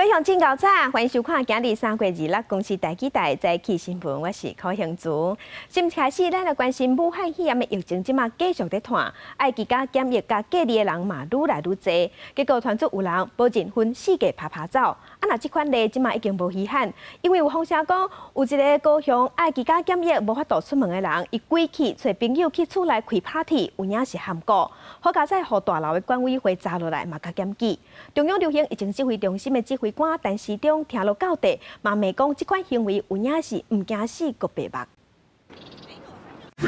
各位乡亲高早，欢迎收看今日3月26公司台记台早起新闻，我是柯兴竹。今开始，咱来关心武汉肺炎的疫情，即马继续在传，爱居家检疫加隔离的人嘛愈来愈多。结果传出有人保证分4假拍走。那这款例即马已经无稀罕，因为有风声讲，有一个高雄爱居家检疫无法度出门的人，伊归去找朋友去厝内开 party， 有影是含糊。好佳在互大楼的管委会查落来嘛，甲检举。中央流行疫情指挥中心的指挥官陈时中听落到地，嘛骂讲这款行为有影是唔惊死，搁白目。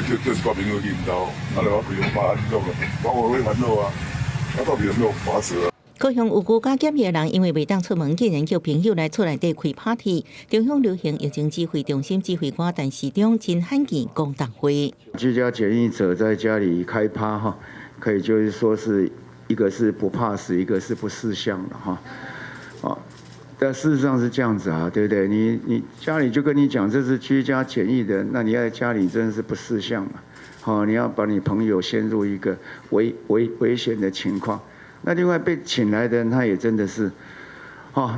就是交朋友去唔到，我不用怕安怎个，我会烦恼啊，到底有没有法子啊？高雄有居家检疫的人，因为未当出门，竟然叫朋友来厝内底开 party。中央流行疫情指挥中心指挥官陈时中真罕见讲大会。居家检疫者在家里开趴哈，可以就是说是一个是不怕死，一个是不识相的哈，啊，但事实上是这样子啊，对不对？你家里就跟你讲这是居家检疫的，那你在家里真的是不识相嘛？好，你要把你朋友陷入一个危险的情况。那另外被请来的人，他也真的是，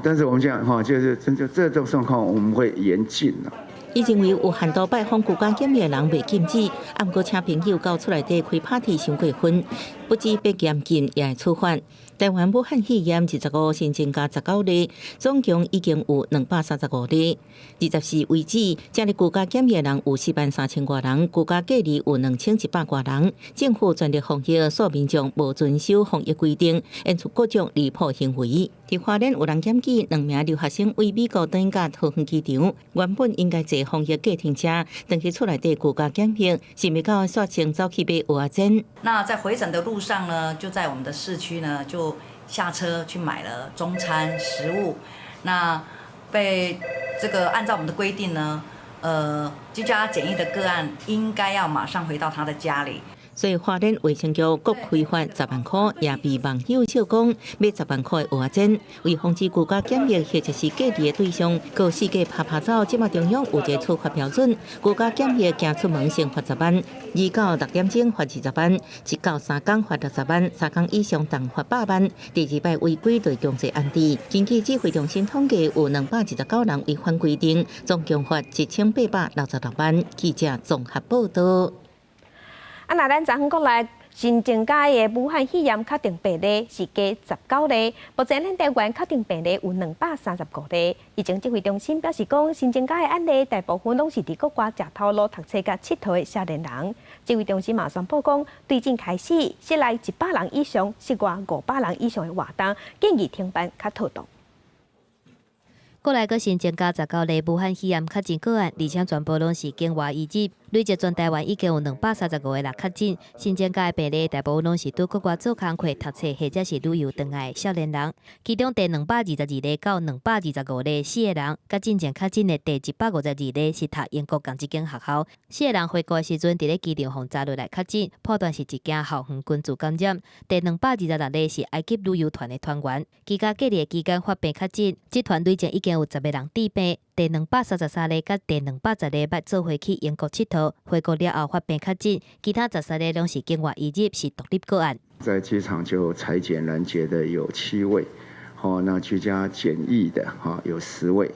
但是我们讲就是这种状况我们会严禁的。伊认为有很多拜访居家检疫的人未禁止，啊，不过请朋友到厝内底开 party 伤过分，不止被严禁，也会处罚。台湾武汉肺炎25新增加19例，总共已经有235例。24为止，这里居家检疫人有43000多人，居家隔离有2100多人。政府全力防疫，所民众无遵守防疫规定，演出各种离谱行为。伫花莲有人检举2名留学生为美国登甲桃园机场，原本应该坐防疫计程车，登去厝内底居家检疫，是咪到煞先走去买蚵仔煎？那在回程的路上呢，就在我们的市区呢，就下车去买了中餐食物。那被这个按照我们的规定呢，居家检疫的个案应该要马上回到他的家里。所以花莲卫生局各开发10万块，也被网友笑讲买10万块的蚵仔煎，为防止居家检疫或者是隔离的对象，各4假拍走。即马中央有一个处罚标准，居家检疫行出门先罚10万，2到6点钟罚20万，1到3天罚60万，3天以上当罚8万。第2摆违规对强制安置。根据指挥中心统计，有219人违反规定，总共罚1866万。记者综合报道。那咱昨昏国内新增加的武汉肺炎确定病例是加19例，目前咱台湾确定病例有235例。疫情指挥中心表示讲，新增加的案例大部分拢是伫国外食头路、读册、甲佚佗的少年人。指挥中心嘛宣布讲，对近开始，室内100人以上、室外500人以上的活动，建议停办较妥当。国内阁新增加19例武汉肺炎确诊个案，而且全部拢是境外移入。累计全台湾已经有235个人确诊，新增加的病例大部分拢是对国外做工课、读册或者是旅游回来的少年人。其中第222例到225例4个人，甲真正确诊的第152例是读英国同一间学校。4个人回国的时阵，伫咧机场互查落来确诊，判断是一间校园群组感染。第226例是埃及旅游团的团员，居家隔离的期间发病确诊，集团累计已经有10个人治病。第233例甲第210例捌做回去英国佚佗，回国了后发病确诊，其他13例拢是境外移入，是独立个案。在机场就采检拦截的有7位，那居家检疫的有10位，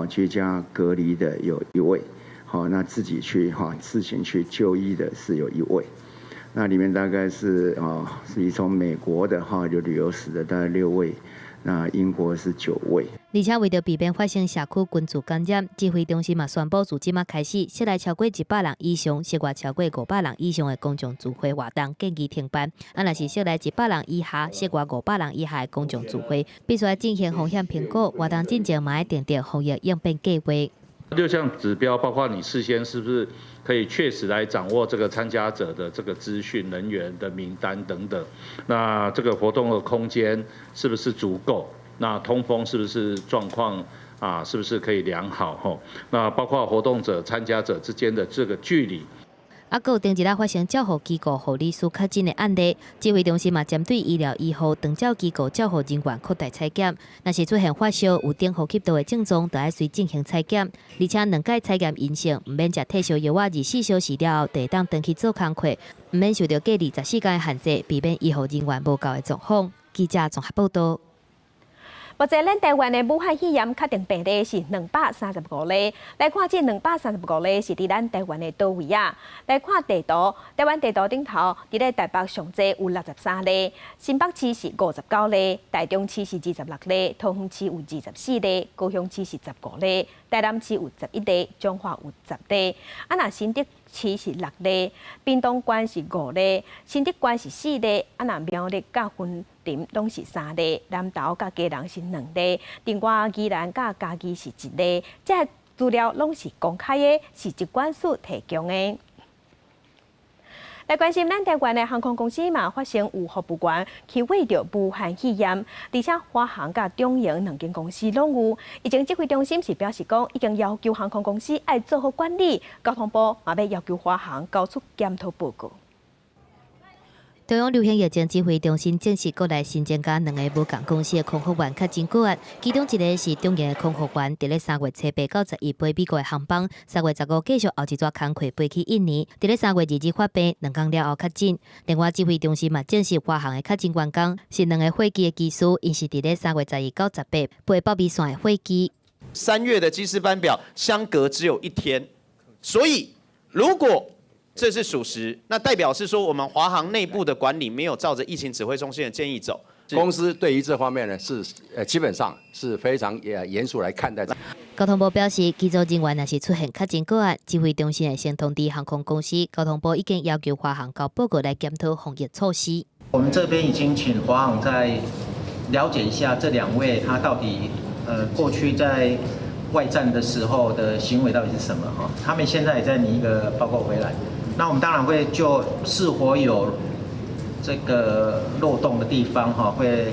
居家隔离的有1位，那自己去自行去就医的是有1位。那里面大概是从美国的有旅游史的大概6位。那英国是9位，而且为了避免发生社区群组感染，指挥中心嘛宣布，自即马开始，室内超过100人以上、室外超过500人以上的公众聚会活动建议停办。若是室内100人以下、室外500人以下的公众聚会，必须要进行风险评估，活动进前嘛要定定防疫应变计划。6项指标包括你事先是不是可以确实来掌握这个参加者的这个资讯、人员的名单等等。那这个活动的空间是不是足够？那通风是不是状况是不是可以良好？那包括活动者、参加者之间的这个距离。还有前一日发生照护机构护理师确诊的案例，指挥中心嘛针对医疗医护、长照机构照护人员扩大采检。若是出现发烧、有登呼吸道的症状，就要随进行采检，而且2届采检阴性，唔免食退烧药24小时了后，就当回去做工课，唔免受到隔离14天的限制，避免医护人员无够的状况。记者综合报道。目前咱台湾的武汉肺炎确定病例是235例。来看这235例是伫咱台湾的倒位啊？来看地图，台湾地图顶头，伫咧台北上济有63例，新北市是59例，台中市是26例，桃园市有24例，高雄市是15例，台南市有11例，彰化有10例。若新竹市是6例，屏东县是5例，新竹县是4例，若苗栗甲云林拢是3例，南投甲嘉南是2例，另外宜兰甲嘉义是1例。这资料拢是公开的，是疾管署提供的。来关心咱台湾的航空公司嘛，发生有服务员去为着武汉肺炎，而且华航甲中营2间公司拢有。已经指挥中心是表示讲，已经要求航空公司要做好管理，交通部嘛要要求华航交出检讨报告。中央流行疫情指挥中心证实，国内新增加2个无共公司的空服员确诊个案，其中一个是中营的空服员，伫咧3月7、8、9、11飞美国的航班，3月15继续后一撮工课飞去印尼，伫咧3月2日发病，2天了后确诊。另外，指挥中心嘛证实，华航的确诊员工是2个飞机的机师，因是伫咧3月12到18飞北美线的飞机。3月的机师班表相隔只有1天，所以如果这是属实，那代表是说我们华航内部的管理没有照着疫情指挥中心的建议走。公司对于这方面呢是基本上是非常严肃来看待。交通部表示，机组人员若是出现确诊个案，指挥中心会先通知航空公司。交通部已经要求华航交报告来检讨防疫措施。我们这边已经请华航再了解一下这2位他到底过去在外站的时候的行为到底是什么哈？他们现在也在拟一个报告回来。那我们当然会就是否有这个漏洞的地方哈，会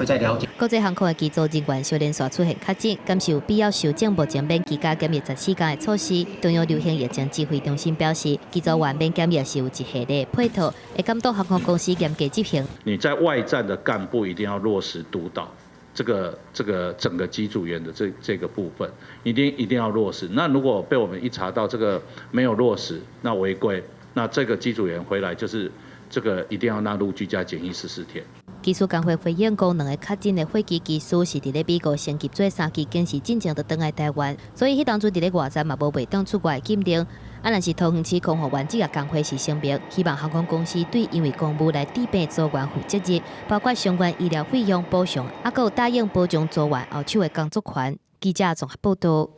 再了解。国际航空的机组人员小连续出现确诊，敢是有必要修正目前免居家检疫14天的措施。中央流行疫情指挥中心表示，机组员免检疫是有一系列配套，会监督航空公司严格执行。你在外站的干部一定要落实督导。这个整个机组员的这个部分，一定要落实。那如果被我们一查到这个没有落实，那违规，那这个机组员回来就是这个一定要纳入居家检疫14天。技术工会回应讲，2个确诊的飞机机师是伫咧美国先级做3期检视进前就返来台湾，所以迄当初伫咧外站嘛无袂当出外检定。若是桃园市空服员这个工会是声明，希望航空公司对因为公务来治病组员负责任，包括相关医疗费用补偿，还有答应保障组员后手的工作权。记者综合报道。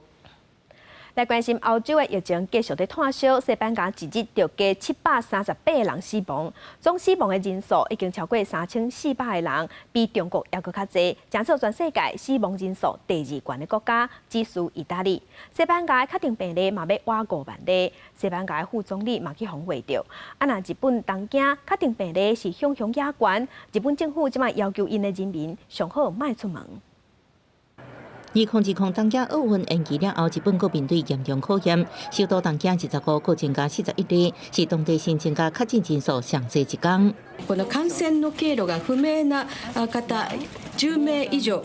来关心欧洲的疫情继续在炭烧，西班牙一日就加738个人死亡，总死亡的人数已经超过3400个人，比中国还阁较侪，成做全世界死亡人数第2悬的国家，只输意大利。西班牙的确定病例嘛要挖5万例，西班牙的副总理嘛去访问着。若日本东京确定病例是熊熊野悬，日本政府即马要求因的人民上好莫出门。2020东京奥运延期了后，日本国面对严重考验。首都东京25個增加41例，是当地新增加確診人數上濟一天。この感染の経路が不明な方10名以上。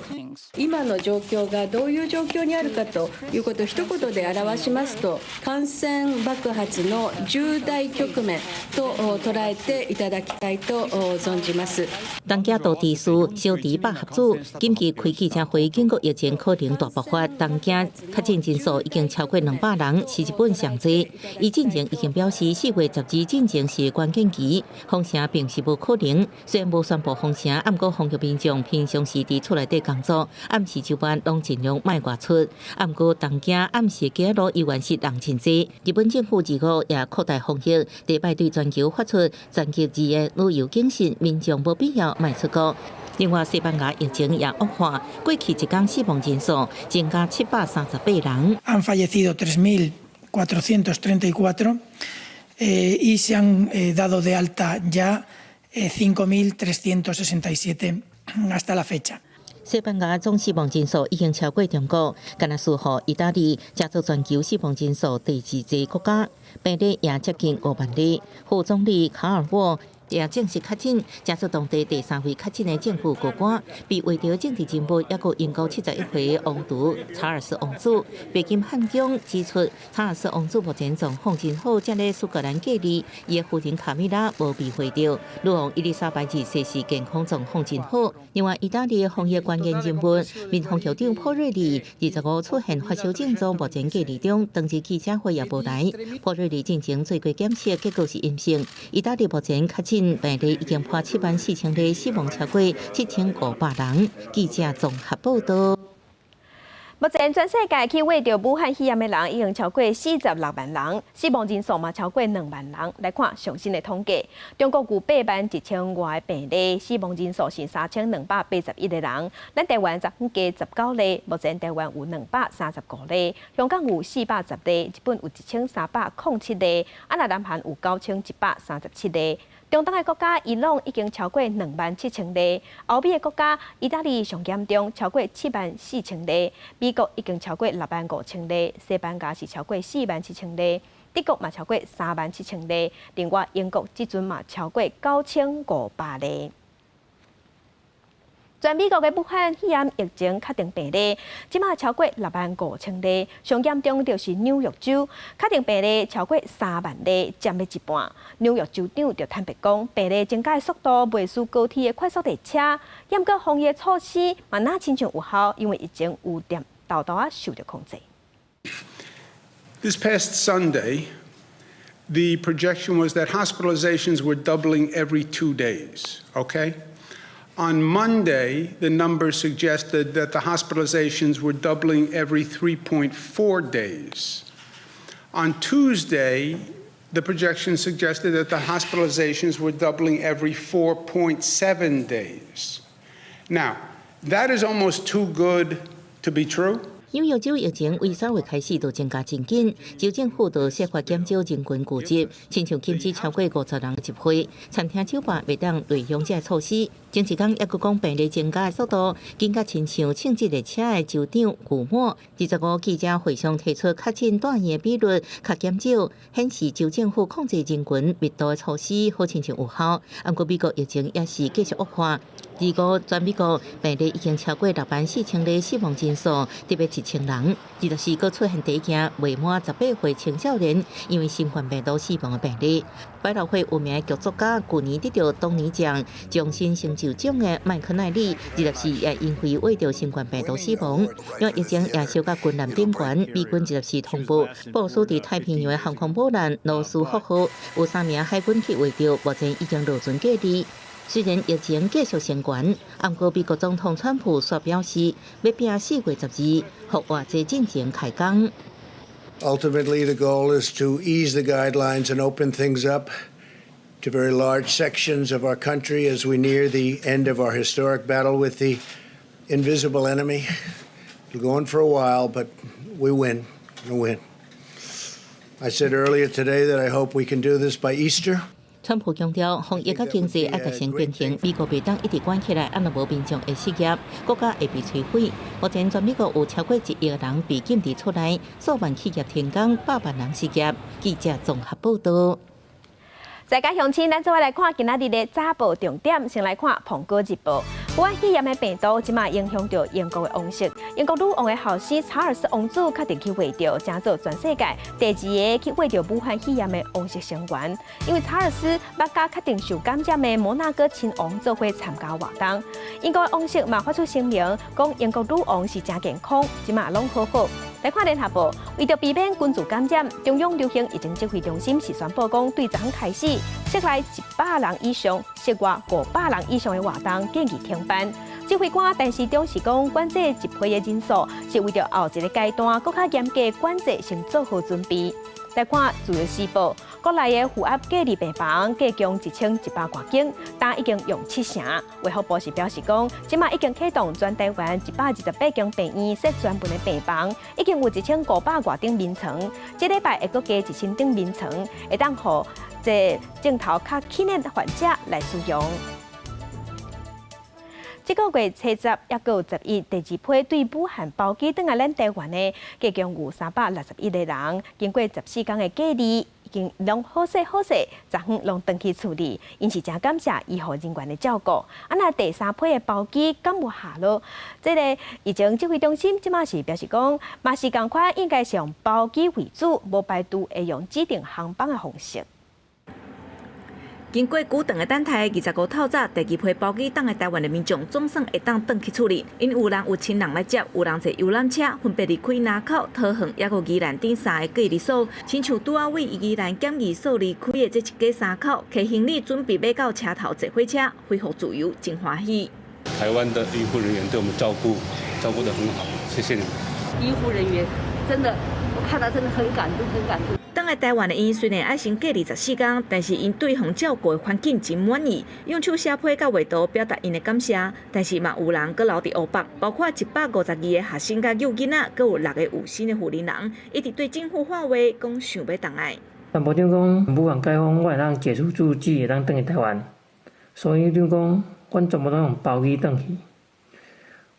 今の状況がどういう状況にあるかということを一言で表しますと、感染爆発の重大局面と捉えていただきたいと存じます。東京都地區小弟8合組，今期開記者會警告疫情可能大爆發。東京確診人數已經超過200人，是日本上濟。伊進前已經表示4月12進前是關鍵期，封城並是無可能。雖然無宣布封城，不過呼籲民眾平常時佇厝內底工作。暗時上班攏盡量莫外出，不過東京暗時街路依然是人真濟。日本政府25也擴大防疫，禮拜對全球發出全球2個旅遊警示，民眾無必要莫出國。另外，西班牙疫情也惡化，過去一天死亡人數增加738人。Han fallecido 3.434 y se han dado de alta ya 5.367 hasta la fecha。西班牙总死亡人数已经超过中国，甘纳苏和意大利加做全球死亡人数第2个国家，病例也接近5万例。副总理卡尔沃也正式确诊，加速当地第3位确诊的政府高官，被为着政治人物，也有英国71岁王储查尔斯王子。北京汉宫指出，查尔斯王子目前状况真好，正在苏格兰隔离，伊的夫人卡米拉无被会到。女王伊丽莎白二世是健康状况真好。另外，意大利的防疫关键人物民防局长普瑞里25出现发烧症状，目前隔离中，当日记者会也无来。普瑞里进行做过检测，结果是阴性。意大利目前确诊病例已经破74000例，死亡超过7500人。记者综合报道。目前全世界去为着武汉肺炎的人已经超过46万人，死亡人数嘛超过2万人。来看最新的统计，中国有81000外病例，死亡人数是3281个人。咱台湾则加19例，目前台湾有235例，香港有410例，日本有1307例，若南韩有9137例。中东的国家伊朗已经超过27000例，欧美的国家意大利上严重，超过74000例，美国已经超过65000例，西班牙是超过47000例，德国嘛超过37000例，另外英国即阵嘛超过9500例。全美国的武汉肺炎疫情确定病例，即马超过65000例，上严重就是纽约州，确定病例超过3万例，占了一半。纽约州长就坦白讲，病例增加的速度袂输高铁的快速列车，严格防疫措施嘛哪亲像有效，因为疫情有点豆豆啊受到控制。This past Sunday, the projection was that hospitalizations were doubling every 2 days. Okay. On Monday, the numbers suggested that the hospitalizations were doubling every 3.4 days. On Tuesday, the projection suggested that the hospitalizations were doubling every 4.7 days. Now, that is almost too good to be true. 纽约州疫情为3月开始就增加真紧，州政府就设法减少人群聚集，亲像禁止超过50人集会，餐厅酒吧袂当内容这措施。前一天也佫讲病例增加的速度，紧甲亲像庆祝列车的州长古默25记者会上提出确诊大院的比率较减少，显示州政府控制人群密度的措施好亲像有效。不过美国疫情也是继续恶化。全美国病例已经超过64000例，死亡人数特别1000人。24个出现第一件未满18岁青少年因为新冠病毒死亡的病例。百老汇有名的剧作家，去年得到东尼奖终身成就奖的麦克奈利，24也因为为着新冠病毒死亡。因为疫情也烧到军舰顶悬，美军24通报，部署伫太平洋的航空母舰罗斯福号有3名海军去为着目前已经落船隔离。虽然疫情继续升悬，不过美国总统川普却表示，要拼4月12日，予外界进行开工。Ultimately, the goal is to ease the guidelines and open things up to very large sections of our country as we near the end of our historic battle with the invisible enemy. It'll go on for a while, but we win. We'll win. I said earlier today that I hope we can do this by Easter. 川普强调，防疫甲经济要达成平衡，美国袂当一直关起来，若无民众会失业，国家会被摧毁。目前全美国有超过1亿人被禁止出来，数万企业停工，100万人失业。记者综合报道。再加乡亲，咱做来看今仔日的早报重点，先来看《苹果日报》。武汉肺炎的病毒即马影响到英国的王室，英国女王的后生查尔斯王子确定去为着成做全世界第2个去为着武汉肺炎的王室成员。因为查尔斯捌甲确定受感染的摩纳哥亲王做伙参加活动，英国的王室嘛发出声明，讲英国女王是真健康，即马拢好好。来看联合报，为着避免君主感染，中央流行疫情指挥中心是宣布讲，对昨昏开始，室内100人以上、室外500人以上的活动建议停办。指挥官陈时中是讲，管制集会的人数是为着后一个阶段更加严格管制，先做好准备。来看自由时报，国内的负压隔离病房加强1100多间，但已经用7成。卫福部是表示讲，即马已经启动全台湾128间病院设专门的病房，已经有1500多顶眠床，这礼拜会阁加1000顶眠床，会当互这镜头较轻的患者来使用。这个月7日也有11第2批对武汉包机转来咱台湾的，计共有361个人，经过14天的隔离。已经拢好势，昨昏拢登去处理，因是真感谢医护人员的照顾。那第3批的包机敢无下落？这个疫情指挥中心即马是表示讲，嘛是同款，应该是用包机为主，无排除会用指定航班的方式。经过久长的等待，25透早第2批包机等来台湾的民众总算会当登去处理，因有人有亲人来接，有人坐游览车分别离开南口、桃园，也有宜兰等3个隔离所。亲像拄仔为宜兰检疫所离开的这一家3口，摕行李准备要到车头坐火车，恢复自由，真欢喜。台湾的医护人员对我们照顾得很好，谢谢你们。医护人员真的，我看到真的很感动，很感动。等来台湾的因虽然爱先隔离14天，但是因对方照顾的环境真满意，用手写批到画图表达因的感谢。但是嘛有人搁留伫乌北，包括152个学生甲幼囡仔，搁有6个有薪的护理人，一直对政府发话，讲想要回来。但无定讲武汉解封，我会当解除住址，会当转去台湾，所以就讲，阮全部都用包机转去。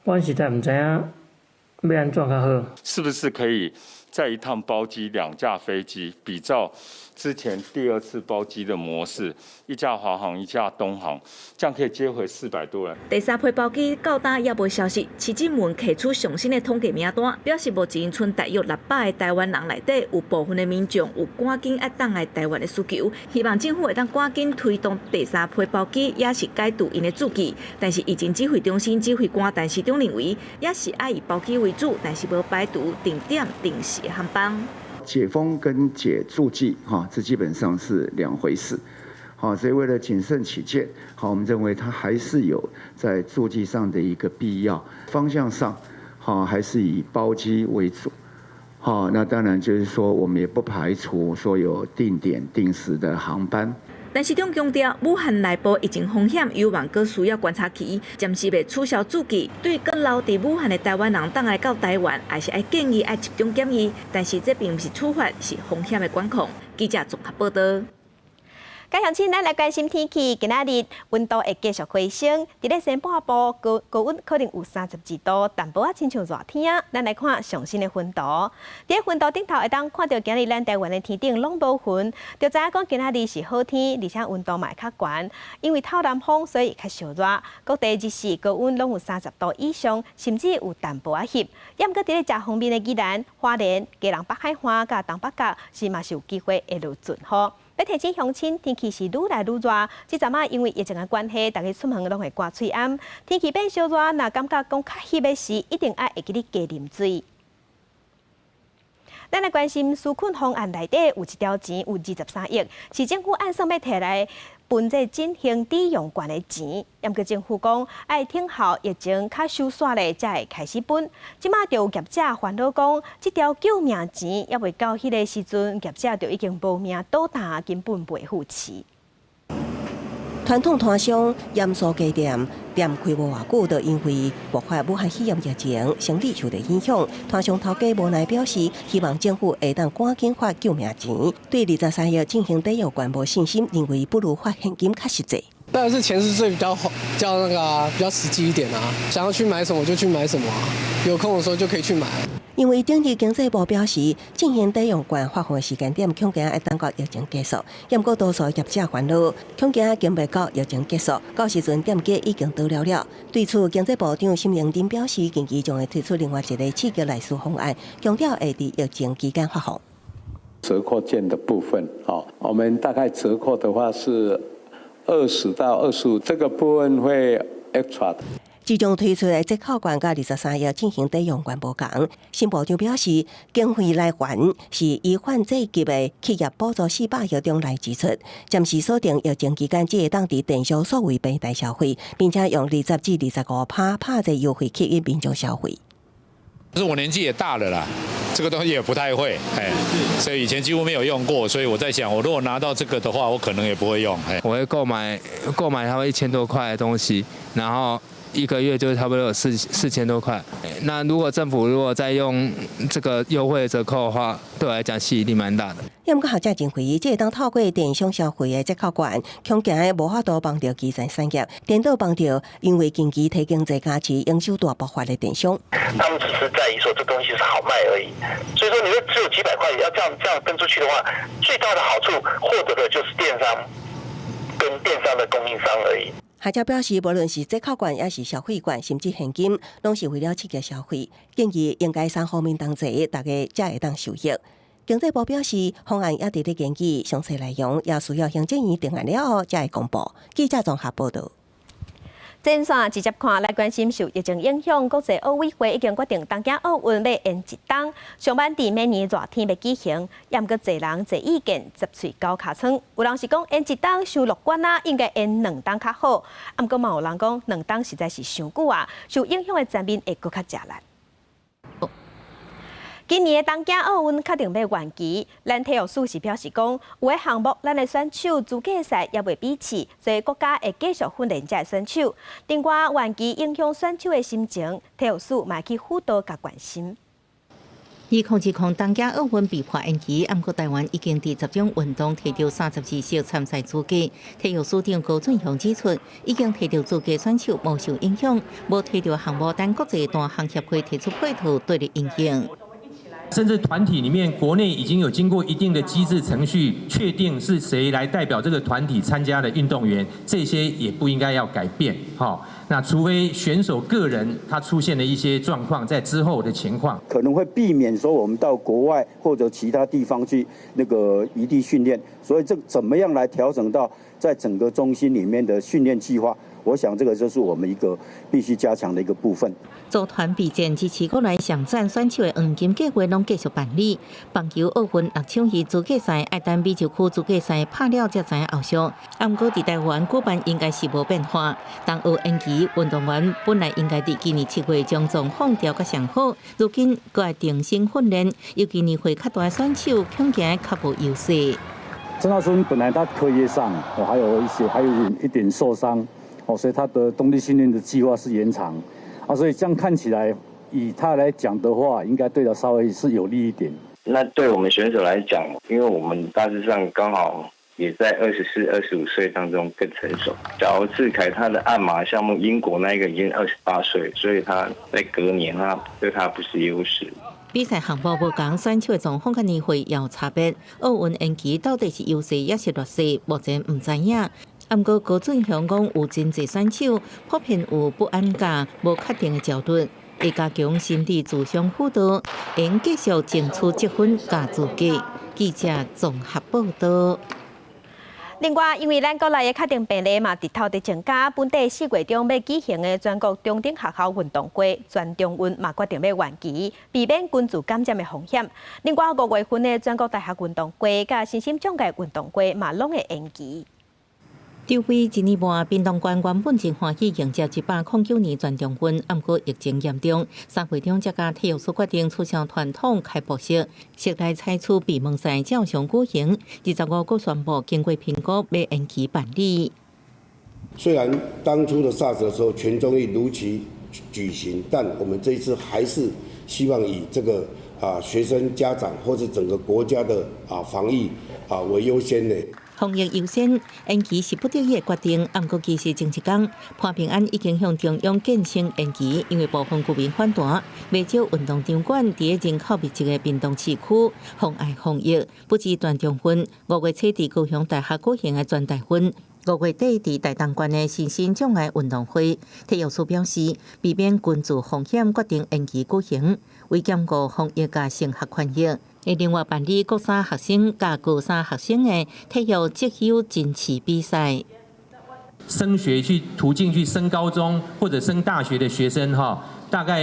我实在唔知影要安怎较好。是不是可以再一趟包机2架飞机，比照之前第2次包机的模式，1架华航，1架东航，这样可以接回400多人。第3批包机到今也无消息，市政府摕出上新的统计名单，表示目前剩大约600个台湾人内底，有部分的民众有赶紧要等来台湾的需求，希望政府会当赶紧推动第3批包机，也是解除因的注记。但是疫情指挥中心指挥官陈市长认为，也是爱以包机为主，但是无排除定点定时航班。解封跟解注记，这基本上是2回事。所以为了谨慎起见，我们认为它还是有在注记上的一个必要。方向上，还是以包机为主。那当然就是说，我们也不排除说有定点定时的航班。但市长强调，武汉内部疫情风险有望阁需要观察期，暂时未取消注记。对阁留伫武汉的台湾人，当来到台湾，还是爱建议爱集中检疫。但是这并不是处罚，是风险的管控。记者综合报道。加乡亲，咱来关心天气。今仔日温度会继续回升，伫咧西半部高温可能有32度，淡薄仔亲像热天。咱来看上新的温度。伫咧温度顶头会当看到今日咱台湾的天顶拢无云，就知影讲今仔日是好天，而且温度嘛会较悬。因为透南风，所以较烧热。各地日时高温拢有30度以上，甚至有淡薄仔翕。也毋过伫咧食方面的宜兰、花莲、基隆北海岸甲东北角是嘛是有机会会落阵雨。要提醒乡亲，天气是愈来愈热。即阵啊，因为疫情的关系，大家出门拢会刮嘴暗。天气变烧热，若感觉讲较翕的时，一定爱会记得加啉水。咱来关心纾困方案内底有一条钱有23亿，是政府按算要摕来分这振兴抵用权的钱。不过政府讲爱听候疫情较收煞咧，才会开始分。即马就有业者烦恼讲，这条救命钱还未到迄个时阵，业者就已经无命倒大，根本袂付起。传统摊商盐酥鸡店开无偌久，就因为爆发武汉肺炎疫情，生意受到影响。摊商头家无奈表示，希望政府会当赶紧发救命钱。对23亿进行抵用权无信心，认为不如发现金较实际。当然是钱是最比较那个比较实际一点啊，想要去买什么就去买什么啊，有空的时候就可以去买。因为整日经济部表示，进行抵用权发放的时间点，恐惊要等到疫情结束。不过多数业者烦恼，恐惊经未到疫情结束，到时阵店家已经倒了。对此，经济部长沈荣津表示，近期将会推出另外一个刺激来纾方案，强调会在疫情期间发放。折扣券的部分，我们大概折扣的话是20到25，这个部分会 extra 的。即将推出的折扣券甲23亿进行抵用权无同，新部长表示，经费来源是以患者级的企业补助400亿中来支出，暂时锁定疫情期间只会当伫电商所谓平台消费，并且用20至25%拍这优惠吸引民众消费。就是我年纪也大了啦，这个东西也不太会，所以以前几乎没有用过，所以我在想，我如果拿到这个的话，我可能也不会用。我会购买它会1000多块的东西，然后1个月就差不多有4000多块。那如果政府再用这个优惠折扣的话，对我来讲吸引力蛮大的。要么学者认为，这当透过电商消费的折扣券，恐惊无法度帮到基层产业，颠倒帮到因为经济提经济价值营收大爆发的电商。他们只是在意说这东西是好卖而已，所以说你说只有几百块，要这样分出去的话，最大的好处获得的就是电商跟电商的供应商而已。学者表示，无论是折扣券也是消费券，甚至现金，拢是为了刺激消费。建议应该3方面同齐，大家才会当受益。经济部表示，方案也伫咧研究，详细内容也需要行政院定案了后才会公布。记者综合报道。前线直接看来关心受疫情影响，国际奥委会已经决定东京奥运要延一冬，上半地明年热天要举行，也毋过侪人侪意见十岁高卡床。有人是讲延一冬伤乐观啊，应该延2冬较好。毋过嘛有人讲2冬实在是伤久啊，受影响的层面会搁较食力。今年的东京奥运确定要延期，咱体育署是表示讲，有个项目咱的选手资格赛也未比试，所以国家会继续训练这个选手。另外，延期影响选手的心情，体育署嘛去辅导甲关心。2020东京奥运被迫延期，不过台湾已经伫10种运动摕到32席参赛资格。体育署长高俊雄指出，已经摕到资格选手无受影响，无摕到项目，但国际单项协会提出配套对立影响。甚至团体里面，国内已经有经过一定的机制程序，确定是谁来代表这个团体参加的运动员，这些也不应该要改变。那除非选手个人他出现了一些状况，在之后的情况，可能会避免说我们到国外或者其他地方去异地训练，所以这怎么样来调整到在整个中心里面的训练计划？我想这个就是我们一个必须加强的一个部分。组团备战支持国内上战选手的黄金计划拢继续办理。棒球奥运6场戏资格赛，爱丹美洲区资格赛拍了才知影后续。不过伫台湾举办应该是无变化。东奥延期，运动员本来应该伫今年7月将状况调较上好，如今搁来定性训练，尤其年岁较大的选手恐惊较无优势。郑浩春本来他课业上还有一点受伤。所以他的冬季训练的计划是延长，所以这样看起来，以他来讲的话，应该对他稍微是有利一点。那对我们选手来讲，因为我们大致上刚好也在24、25岁当中更成熟。假如志凯他的鞍马项目，英国那个已经28岁，所以他在隔年对他不是优势。比赛项目无同，选手的状况甲年岁也有差别。奥运延期到底是优势也是劣势，目前唔知影。不过高俊雄讲，有真侪选手普遍有不安感、无确定的焦虑，会加强心理自相辅导，应继续争取积分加资格。记者综合报道。另外，因为咱国内的确定病例嘛，直头伫增加，本地4月中要举行的全国中等学校运动会全中运嘛决定要延期，避免群聚感染的风险。另外，5月份的全国大学运动会甲身心障碍运动会嘛拢会延期。周辉一年半，屏东县原本真欢喜迎接109年全中运，不过疫情严重，3月中才甲体育署决定取消传统开幕式，设来采取闭门赛照常举行。25个宣布经过评估要延期办理。虽然当初的 SARS 的时候全中运如期举行，但我们这一次还是希望以这个学生、家长或是整个国家的防疫为优先的。防疫优先，延期是不得已的决定。不过其实前一天，潘平安已经向中央建请延期，因为部分居民反弹，未少运动场馆伫人口密集的屏东市区，妨碍防疫。不止全中运，5月初伫高雄大学举行的全大运，5月底伫大东县的身心障碍运动会，体育署表示，避免群聚风险，决定延期举行，为兼顾防疫甲升学权益。会另外办理国三学生甲高三学生的体育职优进士比赛。升学途径去升高中或者升大学的学生大概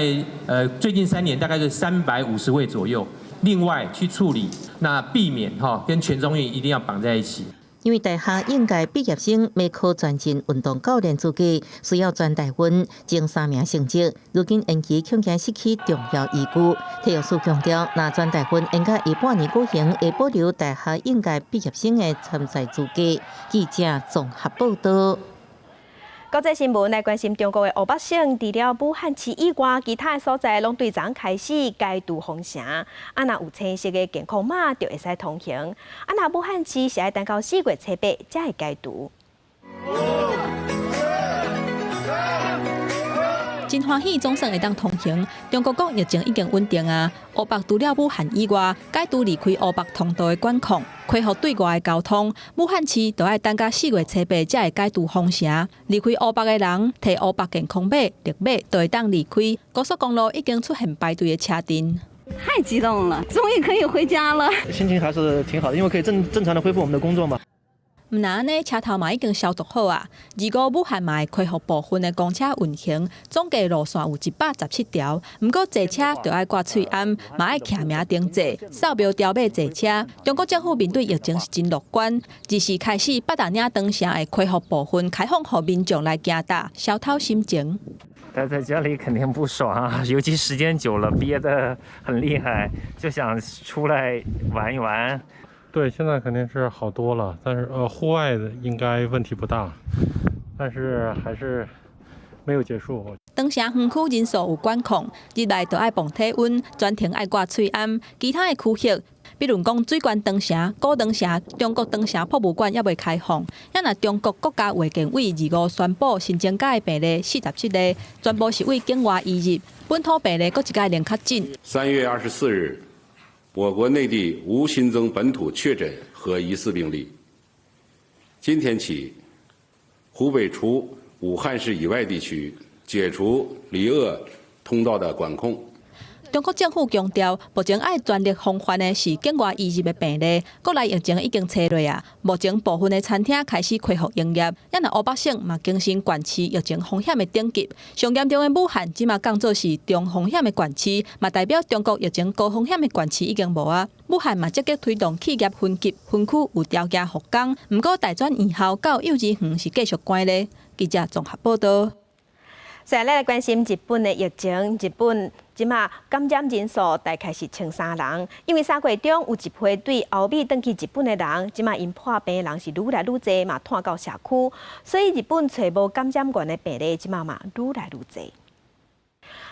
最近3年大概是350位左右。另外去处理，那避免跟全中运一定要绑在一起。因为大学应届毕业生要考全进运动教练资格，需要全台湾前3名成绩。如今延期恐惊失去重要依据。体育署强调，若全台湾应该以半年举行，会保留大学应届毕业生的参赛资格。记者综合报道。国际新闻来关心中国的湖北省，除了武汉市以外，其他的所在拢对昨开始解除封城。若有青色的健康码就会使通行。若武汉市是要等到4月8才会解除。真欢喜，总算会当通行。中国国疫情已经稳定啊。湖北除了武汉以外，解除离开湖北通道的管控，恢复对外的交通。武汉市就要等到4月8才会解除封城。离开湖北的人，摕湖北健康码、绿码，就会当离开。高速公路已经出现排队的车阵。太激动了，终于可以回家了。心情还是挺好的，因为可以正常的恢复我们的工作嘛。毋那安尼，车头嘛已经消毒好啊。25武汉嘛会恢复部分的公车运行，总计路线有117条。毋过坐车就要挂喙罨，嘛要徛名登记，扫描条码坐车。中国政府面对疫情是真乐观，24开始八达岭长城会恢复部分开放，予民众来行踏，消透心情。待在家里肯定不爽啊，尤其时间久了，憋得很厉害，就想出来玩一玩。对，现在肯定是好多了，但是户外的应该问题不大，但是还是没有结束。长城园区人数有管控，入来就要磅体温，专程爱挂喙罨。其他的区域，比如讲水关长城、古长城、中国长城博物馆也未开放。若中国国家卫健委25宣布新增加的病例47例，全部是为境外移入，本土病例各一个零确诊。3月24日。我国内地无新增本土确诊和疑似病例。今天起，湖北除武汉市以外地区解除离鄂通道的管控。中国政府强调，目前爱全力防范的是境外移入的病例。国内疫情已经撤落啊，目前部分的餐厅开始恢复营业。咱湖北省嘛更新县市疫情风险的等级，上严重的武汉即嘛降做是中风险的县市，嘛代表中国疫情高风险的县市已经无啊。武汉嘛积极推动企业分级分区有条件复工，不过大专院校到幼稚园是继续关咧。记者综合报道。再来关心日本的疫情，日本即马感染人数大概是1300人，因为3月中有一批对欧美转去日本的人，即马因破病的人是愈来愈多，嘛拖到社区，所以日本找无感染源的病例，即马嘛愈来愈多。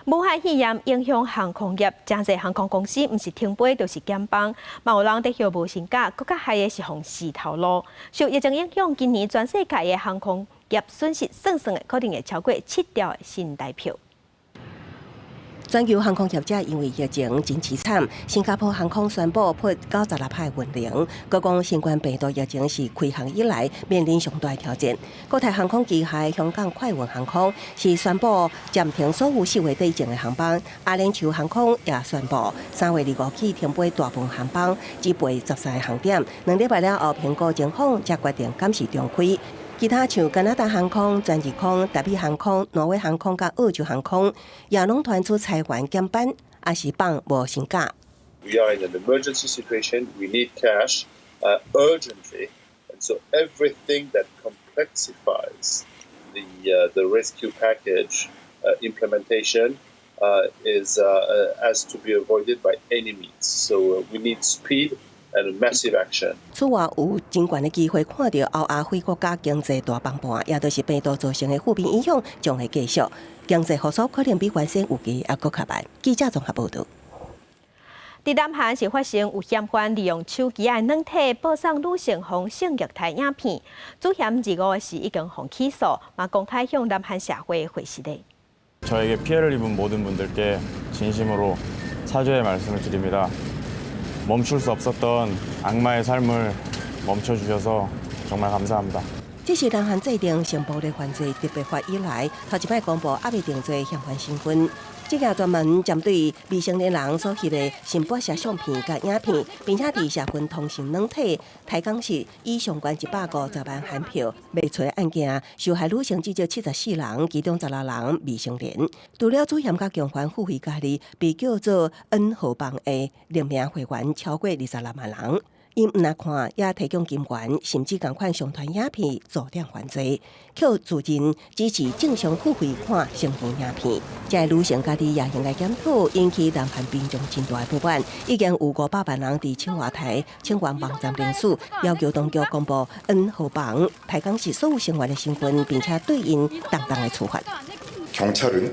武汉肺炎影响航空业，真侪航空公司毋是停飞就是减班，嘛有人伫休无薪假，更较害的是防死头路。受疫情影响，今年全世界的航空业损失算的可能会超过7兆的新台票。全球航空业者因为疫情真凄惨，新加坡航空宣布破96派运零。各讲新冠病毒疫情是开航以来面临上大挑战。国泰航空旗下香港快运航空是宣布暂停所有4月底前的航班。阿联酋航空也宣布3月25起停飞大部分航班，只飞13个航点。2礼拜了后，评估情况才决定暂时重开。其他像加拿大航空、全日空、达比航空、挪威航空、甲澳洲航空，也拢传出裁员减班，也是放无薪假。We are in an emergency situation. We need cash urgently, and so everything that complexifies the rescue package implementation is has to be avoided by any means. So we need speed. And massive action. 此外，有真悬的机会看到欧亚非国家经济大崩盘，也就是病毒造成的负面影响将会继续，经济复苏可能比原先预期还佫较慢。记者综合报道。伫南韩是发生有嫌犯利用手机的软体播送女性防性虐待影片，主嫌25的是已经被起诉，嘛公开向南韩社会回示的。 저에게 피해를 입은 모든 분들께 진심으로 사죄의 말씀을 드립니다. 멈출 수 없었던 악마의 삶을 멈춰주셔서 정말 감사합니다. 这是南韩制定性暴力犯罪特别法以来头一摆公布还未定罪嫌犯身份。这个专门针对未成年人所翕的性剥削相片甲影片，并且伫社群通讯软体台港市以上悬150万韩票卖出案件，受害女性至少74人，其中16人未成年。除了主嫌甲共犯付费家己被叫做N号房的匿名会员超过26万人。因唔来看，也提供金源，甚至共款上传影片做量犯罪，扣自认支持正常付费看成人影片。这女性家己也应该检讨，引起南韩民众真大的不满。已经有500万人伫青瓦台请愿网站联署，要求当局公布N号房台港市所有成员的身份，并且对因当当的处罚。 경찰은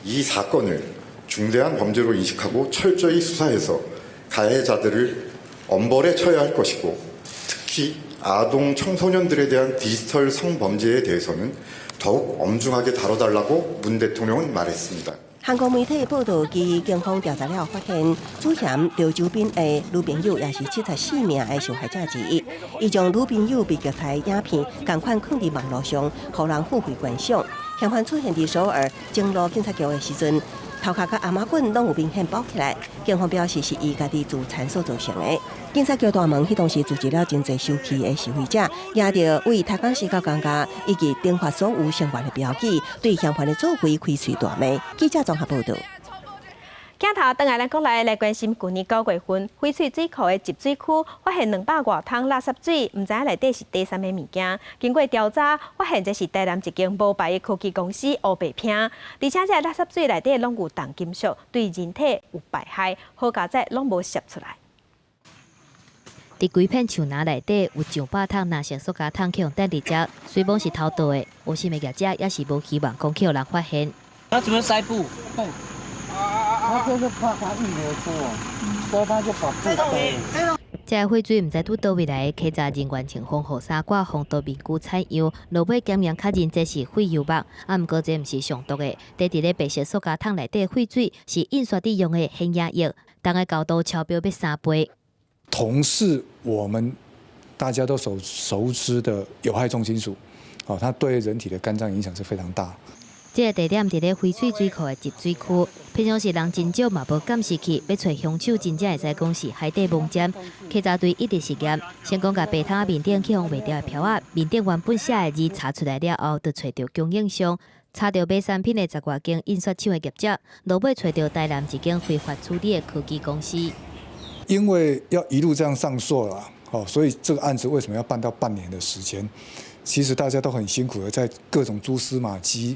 이 사건을 중대한 범죄로 인식하고 철저히 수사해서 가해자들을 엄벌에 처해야 할 것이고 특히 아동 청소년들에 대한 디지털 성범죄에 대해서는 더욱 엄중하게 다뤄달라고 문 대통령은 말했습니다. 韩国媒体报道，基警方调查了发现，主嫌刘周斌的女朋友也是74名的受害者之一。伊将女朋友被虐待影片同款放伫网络上，互人付费观赏。嫌犯出现伫首尔经路警察局的时阵，头壳甲阿妈棍拢有明显包起来。警方表示是伊家己自残所造成的。警察局大门迄当时组织了真侪受气的示威者，也着为台港市交公家以及顶发所有相关的标记，对嫌犯的作为开喙大骂。记者综合报道。 镜头转来咱国内来关心，去年9月份，翡翠水库的集水区发现200多桶垃圾水，唔知影内底是第三个物件。经过调查，发现这是台南一间无牌的科技公司乌白拼，而且这垃圾水内底拢有重金属，对人体有败害，好佳在拢无摄出来。伫规片树林内底有200桶蓝色塑胶桶去用等伫遮，虽然是偷盗的，有心的业者也是无希望讲去有人发现。那怎么塞布？他就是怕他运流出哦，所以他就把布兜。这翡翠唔知拄倒位来，稽查人员穿防护衫、挂防毒面具采样，落尾检验确认这是废油墨，啊，毋过这毋是上毒的。伫伫咧白色塑胶桶内底翡翠是印刷伫用的显影液，当个高度超标要3倍。同是我们大家都熟知的有害重金属，哦，它对人体的肝脏影响是非常大。 这个地点伫咧翡翠水库的集水区，平常时人真少嘛无监视器，要找凶手真正会使讲是海底盲尖。稽查队一直实验，先讲甲白桶面顶去用卖掉的票仔，面顶原本写的字查出来了后，就找到供应商，查到卖产品的10多间印刷厂的业者，落尾找到台南一间非法处理的科技公司。因为要一路这样上溯了，哦，所以这个案子为什么要办到半年的时间？ 其实大家都很辛苦的，在各种蛛丝马迹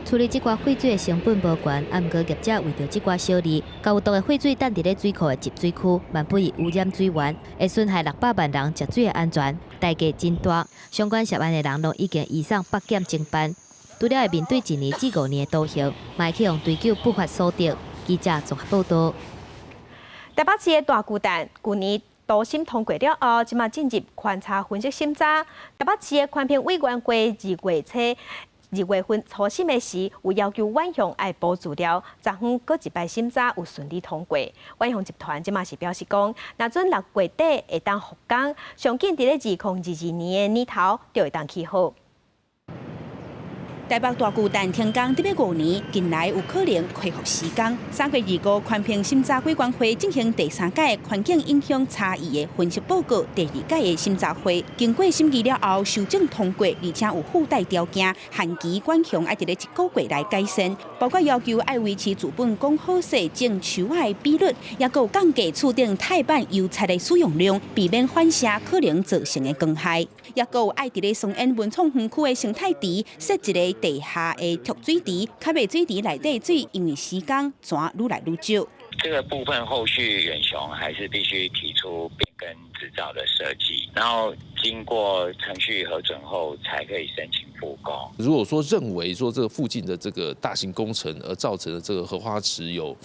处理这挂废水的成本无悬，啊，毋过业者为着这挂小利，甲有毒的废水等伫咧水库的集水区，万不以污染水源，会损害600万人食水的安全，代价真大。相关涉案的人拢已经移送北检侦办，除了会面对1年至5年的徒刑，嘛会去用追究不法所得。记者综合报道。台北市的大巨蛋，去年 都审通过了后，即马进入勘查分析审查。台北市的环评委员会2月份初审的时，有要求万雄爱补资料，昨昏搁一摆审查有顺利通过。万雄集团即马是表示讲，若准6月底会当复工，上紧伫咧2022年的年头就会当起好。 台北大巨蛋停工得要5年，近来有可能恢复施工。3月25，环评审查委员会进行第3届环境影响差异的分析报告第2届的审查会，经过审议了后，修正通过，而且有附带条件，限期管控爱伫咧1个月来改善，包括要求爱维持资本讲好势种树仔的比率，也有降低厝顶钛板油漆的使用量，避免反射可能造成的光害，也有爱伫咧松烟文创园区的生态池设一个 地下的蓄水池，较袂水池内底水，因为时间泉愈来愈少。这个部分后续远雄还是必须提出变更制造的设计，然后经过程序核准后才可以申请复工。如果说认为说这个附近的这个大型工程而造成的这个荷花池有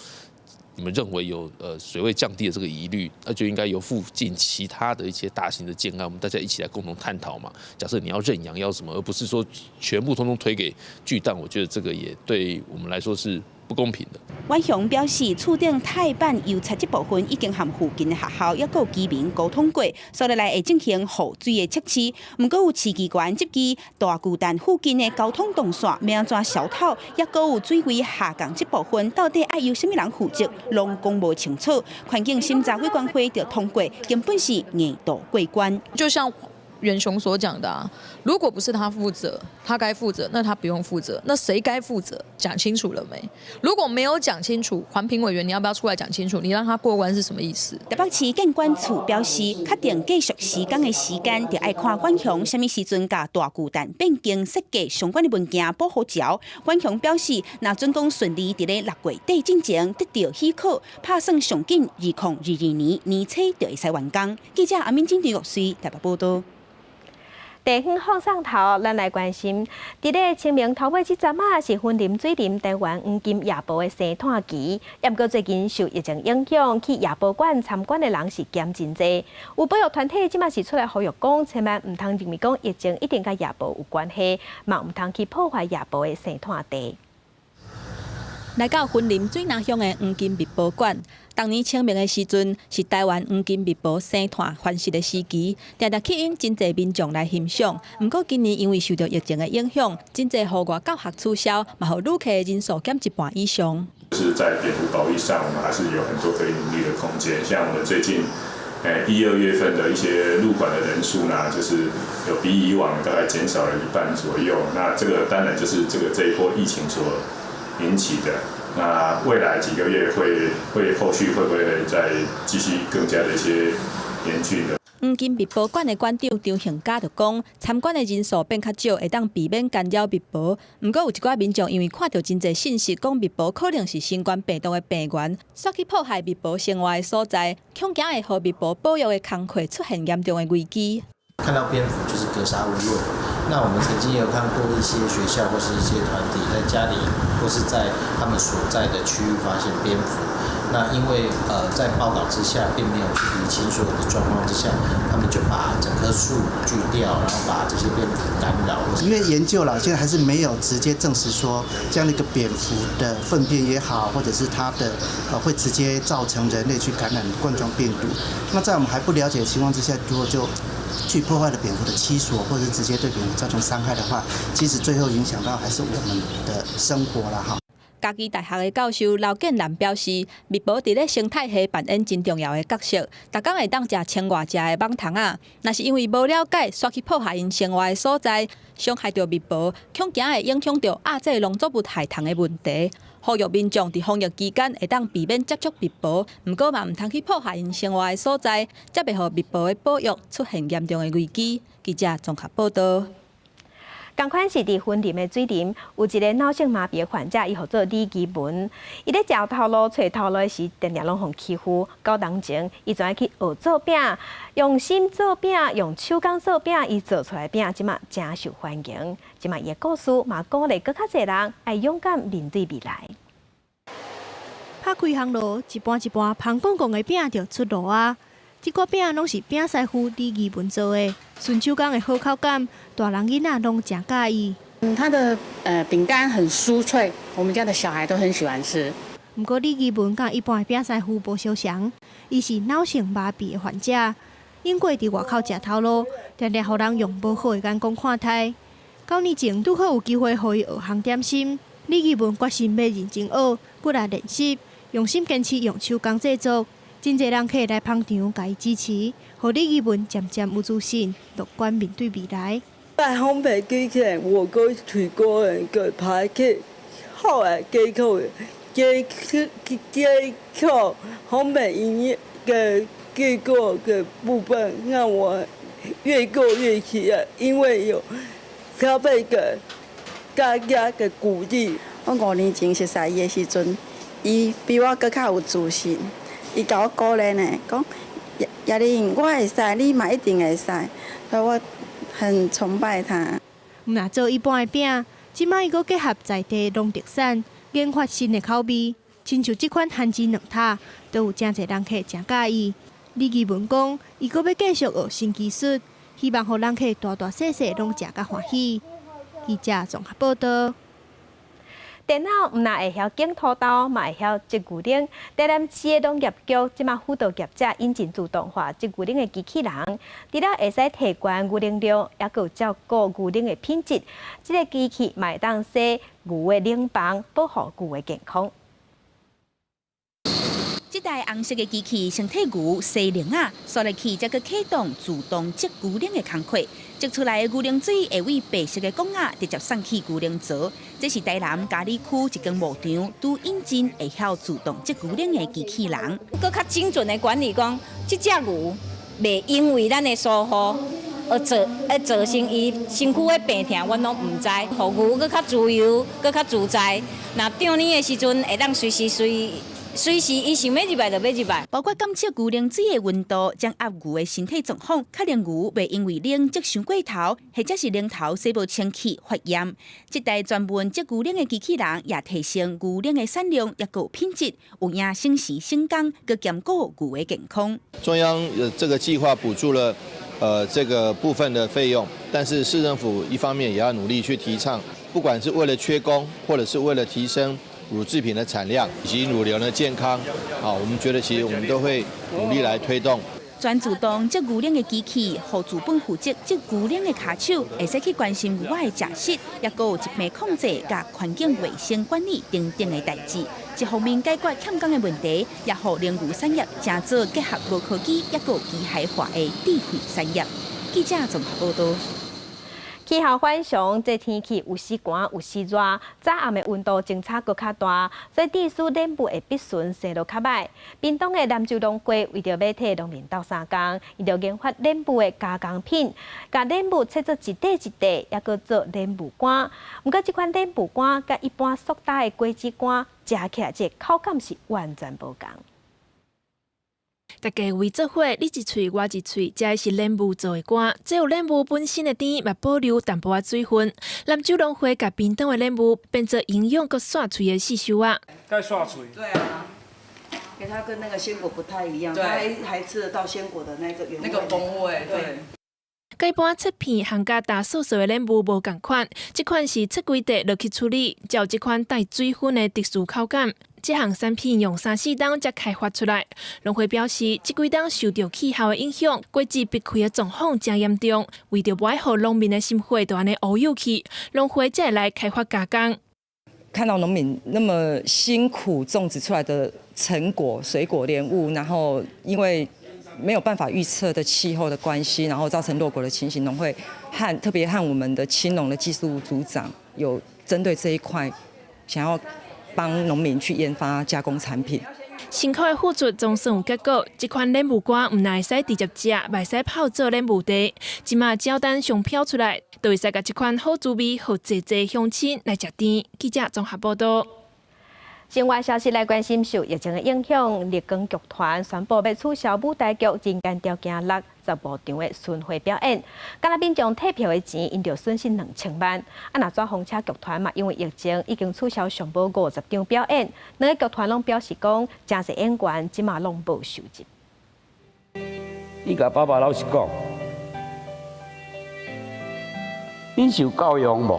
你们认为有水位降低的这个疑虑，那就应该由附近其他的一些大型的建案，我们大家一起来共同探讨嘛。假设你要认养要什么，而不是说全部通通推给巨蛋，我觉得这个也对我们来说是 不公平的。万雄表示，厝顶钛板油漆这部分已经和附近的学校也有居民沟通过，所以来会进行护水的测试。不过有市机关接机大巨蛋附近的交通动线要安怎消透，也有水位下降这部分到底爱由什么人负责，拢讲不清楚。环境审查委员会就通过，根本是硬度过关。就像远雄所讲的啊，如果不是他负责，他该负责，那他不用负责，那谁该负责？讲清楚了没？如果没有讲清楚，环评委员你要不要出来讲清楚？你让他过关是什么意思？台北市建管处表示，确定继续施工的时间，就要看管雄什么时阵甲大巨蛋变更设计相关的文件保护条。管雄表示，若准讲顺利伫咧6月底之前得到许可，拍算上紧2022年年初就会使完工。记者阿敏金陈玉水台北报道。地方放上头，咱来关心。伫咧清明头尾这阵啊，是婚林水林台湾黄金夜蒲的生炭期。不过最近受疫情影响，去夜蒲馆参观的人是减真多。有保育团体即马是出来呼吁讲，千万唔通认为讲疫情一定甲夜蒲有关系，嘛唔通去破坏夜蒲的生炭地。来到婚林水南乡的黄金蜜蒲馆，当年清明的时阵是台湾黄金蜜蒲生炭繁殖的时期，常常吸引真侪民众来欣赏。不过今年因为受到疫情的影响，真侪户外教学取消，嘛互旅客的人数减一半以上。就是在蝙蝠保育上，我们还是有很多可以努力的空间。像我们最近1、2月份的一些入馆的人数呢，就是有比以往大概减少了1半左右。那这个当然就是这一波疫情所引起的。那未来几个月后续会不会再继续更加的一些严峻的？黄金蜜蒲馆的馆长张庆嘉就讲，参观的人数变较少，会当避免干扰蜜蒲。不过有一寡民众因为看到真侪信息，讲蜜蒲可能是新冠病毒的病源，煞去破坏蜜蒲生活的所在，恐惊会让蜜蒲保育的工课出现严重的危机。看到蝙蝠就是格杀勿论。那我们曾经也有看过一些学校或是一些团体在家里或是在他们所在的区域发现蝙蝠。那因为在报道之下并没有去厘清所有的状况之下，他们就把整棵树锯掉，然后把这些蝙蝠干扰。因为研究了，现在还是没有直接证实说这样的一个蝙蝠的粪便也好，或者是它的会直接造成人类去感染冠状病毒。那在我们还不了解的情况之下，如果就去破坏了蝙蝠的栖所，或者是直接对蝙蝠造成伤害的话，其实最后影响到还是我们的生活啦哈。嘉义大学的教授刘建南表示，蜜蒲伫咧生态系扮演真重要的角色，逐工会当食千外只的蠓虫啊。若是因为无了解，煞去破坏因生活的所在，伤害到蜜蒲，恐惊会影响到亚这农作物害虫的问题。呼吁民众伫防疫期间会当避免接触蜜蒲，不过嘛唔通去破坏因生活的所在，才袂互蜜蒲的保育出现严重的危机。记者综合报道。同款是伫婚林的水林，有一个脑性麻痹的患者，伊号做李基文。伊咧食头路、找头路时，常常拢互欺负。9年前，伊就爱去学做饼，用心做饼，用手工做饼，伊做出来饼，即马真受欢迎。即马伊的故事嘛，鼓励更较侪人爱勇敢面对未来。拍开烘炉，一半一半香滚滚的饼就出炉啊！这个饼拢是饼师傅李义文做的，顺手工的好口感，大人囡仔拢真介意。它的饼干很酥脆，我们家的小孩都很喜欢吃。不过李义文甲一般的饼师傅无相像，伊是脑性麻痹的患者，因过伫外口食头路，常常互人用无好的眼光看待。9年前拄好有机会互伊学烘点心，李义文决心要认真学，骨力练习，用心坚持用手工制作。真侪人客来捧场，甲伊支持，互李义文渐渐有自信，乐观面对未来。在烘焙机器人，我个推广个牌去好的机构烘焙营业的结果的部分，让我越过越起来，因为有消费者大家的鼓励。我5年前熟悉伊的时阵，伊比我更较有自信。伊甲我鼓励呢，讲亚玲，我会使，你嘛一定会使，所以我很崇拜他。若做一般的饼，即摆伊阁结合在地农特产，研发新的口味，亲像即款番薯两塔，都有真侪人客真介意。李义文讲，伊阁要继续学新技术，希望互人客大大小小拢食甲欢喜。记者综合报道。电脑毋但会晓剪土豆，嘛会晓织牛铃。台南市的农业局即马辅导业者引进自动化织牛铃的机器人，除了会使提悬牛铃量，也有照顾牛铃的品质。这个机器嘛会当洗牛的铃棒，保护牛的健康。这台红色的机器生体牛西铃啊，刷入去才去启动自动接牛铃的工课。接出来的牛铃水会为白色的管啊直接送去牛铃槽。这是台南嘉里区一间牧场拄引进会晓自动接牛铃的机器人。更较精准的管理讲，这只牛袂因为咱的疏忽而造成伊身躯的病痛，阮拢唔知。互牛更较自由，更较自在。那长年的时阵，会当随时伊想要入来就要入来。包括监测牛铃水的温度，将压牛的身体状况，确认牛袂因为冷接伤过头，或者是龙头洗无清气发炎。这台专门接牛铃的机器人，也提升牛铃的产量，也有品质，有影省时省工，佮兼顾牛的健康。中央这个计划补助了这个部分的费用，但是市政府一方面也要努力去提倡，不管是为了缺工，或者是为了提升乳制品的产量以及乳牛的健康，我们觉得其实我们都会努力来推动。全自动接牛铃的机器，互资本负责接牛铃的卡手，会使去关心牛的食食，也有疾病控制、甲环境卫生管理等等的代志。一方面解决欠工的问题，也互农牛产业正做结合无科技，也有机械化的智慧产业。记者综合报道。气候反常，这天气有时寒有时热，早暗的温度争差搁较大，所以地区南部的必顺生落较歹。屏东的南州农会为着要替农民斗相共，伊就研发南部的加工品，甲南部切做一块一块，也搁做南部干。不过这款南部干甲一般塑大的果子干，食起来这口感是完全无同。大家围做伙，你一喙我一喙，食的是莲雾做的干。这有莲雾本身的甜，嘛保留淡薄仔水分。南州农会甲屏东的莲雾变做营养佮刷脆的细修啊。该刷脆。对啊，给它跟那个鲜果不太一样，它还吃得到鲜果的那个原味。那个风味，对。甲一般切片含加大素素的莲雾无共款，这款是切规块落去处理，才有这款带水分的特殊口感。这项产品用3-4天才开发出来。农会表示，这几天受到气候的影响，果子闭开的状况真严重，为着不爱让农民的心火都安尼乌有去，农会才会来开发加工。看到农民那么辛苦种植出来的成果，水果莲雾，然后因为没有办法预测的气候的关系，然后造成落果的情形，农会特别和我们的青农的技术组长有针对这一块，想要帮农民去研发加工产品。辛苦的付出总算有结果，这款莲雾干唔但会使直接食，袂使泡做莲雾茶，即马只要等上飘出来，就会使甲这款好滋味、好济济乡亲来食甜。记者综合报道。境外消息来关心，受疫情的影响，立光剧团宣布要取消舞台剧《人间条件6》10部场的巡回表演。敢若民众退票的钱，因着损失2000万。若抓风车剧团嘛，因为疫情已经取消上报50场表演。两个剧团拢表示讲，真侪演员即马拢无收入。你甲爸爸老实讲，恁受教养无？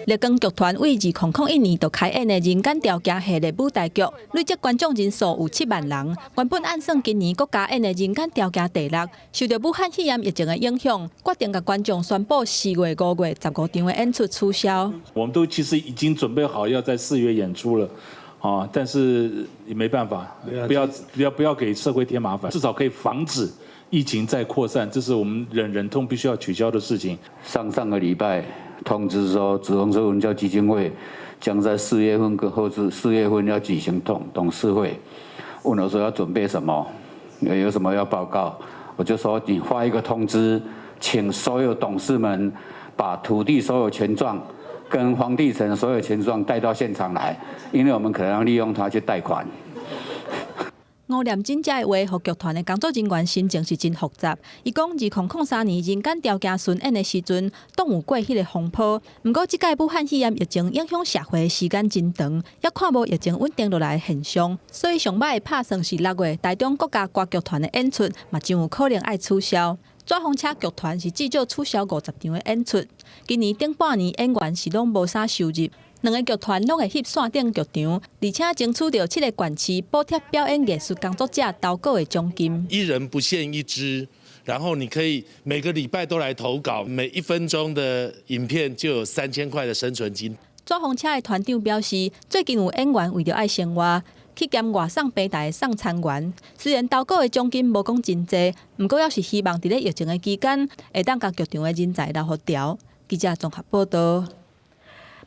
立光剧团为2001年就开演的《人间条件》系列舞台剧，累积观众人数有7万人。原本按算今年国加演的《人间条件》第6，受到武汉肺炎疫情的影响，决定甲观众宣布4月、5月15场的演出取消。我们都其实已经准备好要在4月演出了。但是也没办法，不要给社会添麻烦，至少可以防止疫情再扩散，这是我们忍痛必须要取消的事情。上个礼拜通知说，子红社文教基金会将在4月份跟后至4月份要举行董事会，问我说要准备什么，有什么要报告，我就说你发一个通知，请所有董事们把土地所有权状跟房地产所有权状带到现场来，因为我们可能要利用它去贷款。吴念真这的话，互剧团的工作人员心情是真复杂。伊讲，2003年《人间条件》巡演的时阵，都有过迄个风波。不过，这届武汉肺炎疫情影响社会的时间真长，也看无疫情稳定落来的现象，所以上摆的拍算是6月台中国家歌剧团的演出，嘛真有可能爱取消。抓风车剧团是至少取消50场的演出。今年顶半年演员是拢无啥收入。两个剧团拢会翕线顶剧场，而且争取到7个县市补贴表演艺术工作者投稿的奖金。1人不限1支，然后你可以每个礼拜都来投稿，每1分钟的影片就有3000块的生存金。抓风车的团长表示，最近有演员为了爱生活，去兼外送平台送餐员。虽然投稿的奖金无讲真济，不过也是希望伫咧疫情的期间，会当甲剧场的人才留互调。记者综合报道。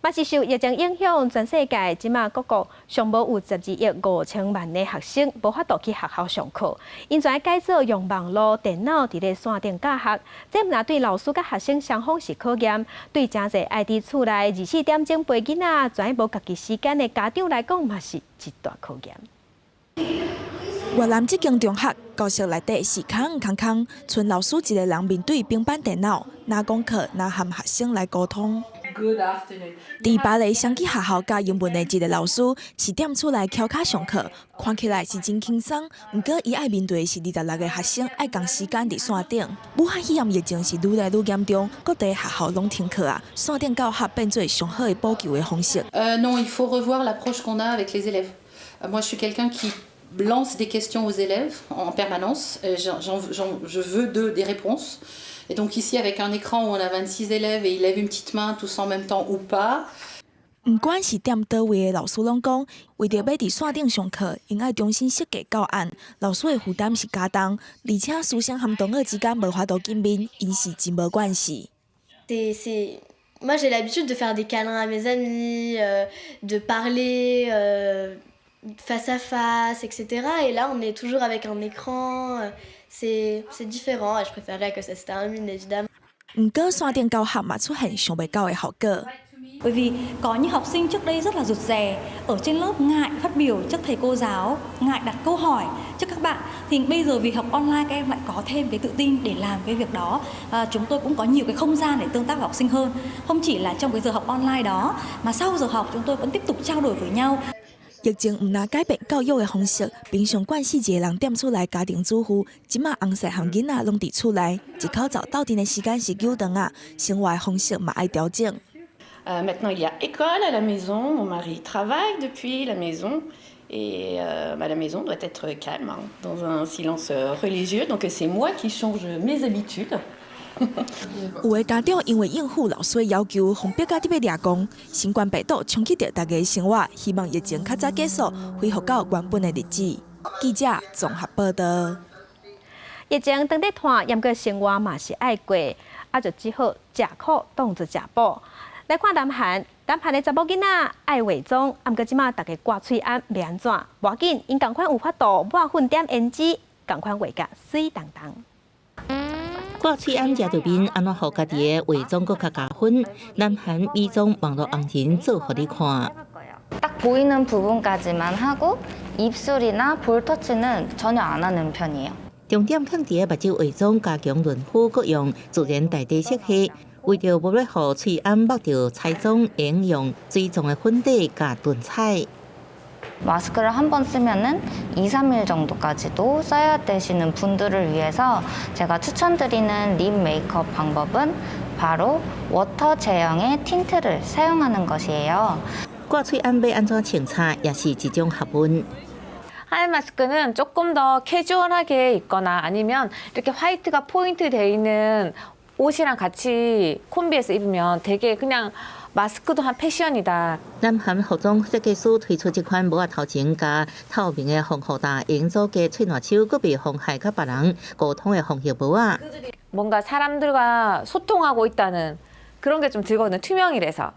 嘛是受疫情影响，全世界即马各国尚无有12亿5千万的学生无法度去学校上课，因全改做用网络、电脑伫咧线顶教学。这若对老师甲学生双方是考验，对真侪爱伫厝内24点钟陪囡仔，全无家己时间的家长来讲，嘛是一大考验。越南这间中学教室内底是空，剩老师一个人面对平板电脑，拿功课，拿和学生来沟通。伫巴黎上去学校教英文的一个老师，是踮厝内翘课上课，看起来是真轻松。不过，伊爱面对的是26个学生，爱共时间伫线顶。武汉肺炎疫情是愈来愈严重，各地学校拢停课啊，线顶教学变做上好的补救的方式。Non, il faut revoir l'approche qu'on a avec les élèves. Moi, je suis quelqu'un qui lance des questions aux élèves en permanence. Je veux d'eux des réponses. Et donc ici, avec un écran où on a 26 élèves et ils lèvent une petite main tous en même temps ou pas. 不管是踮倒位的老师拢讲，为着要伫线顶上课，应爱重新设计教案。老师的负担是加重，而且思想和同学之间无法度见面，因是真无关系。Moi, j'ai l'habitude de faire des câlins à mes amis, de parler face à face, etc. Et là, on est toujours avec un écran. C'est différent et je préférerais que ça se termine évidemment. 不過線頂教學嘛出現想袂到的效果。Bởi vì có những học sinh trước đây rất là rụt rè, ở trên lớp ngại phát biểu trước thầy cô giáo, ngại đặt câu hỏi trước các bạn. Thì bây giờ vì học online các em lại có thêm cái tự tin để làm cái việc đó. Chúng tôi cũng có nhiều cái không gian để tương tác với học sinh hơn. Không chỉ là trong cái giờ học online đó, mà sau giờ học chúng tôi vẫn tiếp tục trao đổi với nhau. 疫情唔但改变教育的方式，平常惯40个人踮厝内家庭主婦，即马翁婿和囡仔拢伫厝内，一口罩斗阵的時間是久長啊，生活的方式嘛愛調整。Maintenant, il y a école à la maison. Mon mari travaille depuis la maison. Et la maison doit être calme, hein, dans un silence religieux. Donc c'est moi qui change mes habitudes. 有的家長因為應付老師的要求，封閉家己要抓狂。新冠病毒衝擊着大家的生活，希望疫情較早結束，恢復到原本的日子。記者綜合報道。疫情當得拖，嚴個生活嘛是愛過，就只好食苦當作食補。來看南韓的查某囡仔愛化妝，不過即馬大家刮喙罨袂安怎，無要緊，因同款有法度抹粉點胭脂，同款畫甲水當當。挂嘴罨食着面，安怎互家己的化妝佫較加分？南韓美妝網絡紅人做互你看。 딱 보이는 부분까지만 하고 입술이나 볼 터치는 전혀 안 하는 편이에요. 重點放伫目睭化妝加強潤膚，各用自然大地色系，為着無要互嘴罨抹着彩妝，應用水狀的粉底加潤彩。 마스크를 한 번 쓰면은 2, 3일 정도까지도 써야 되시는 분들을 위해서 제가 추천드리는 립 메이크업 방법은 바로 워터 제형의 틴트를 사용하는 것이에요. 挂嘴罨要安怎清擦，也是一種學問。 하얀 마스크는 조금 더 캐주얼하게 입거나 아니면 이렇게 화이트가 포인트 되어 있는 옷이랑 같이 콤비해서 입으면 되게 그냥 마스크도 한 패션이다. 南韓服裝設計師推出這款無額頭前加透明的防護帶，營造嘅喙爛手，佫被妨害甲別人溝通的防疫帽啊。 뭔가 사람들과 소통하고 있다는 그런 게 좀 들거든요. 투명이라서.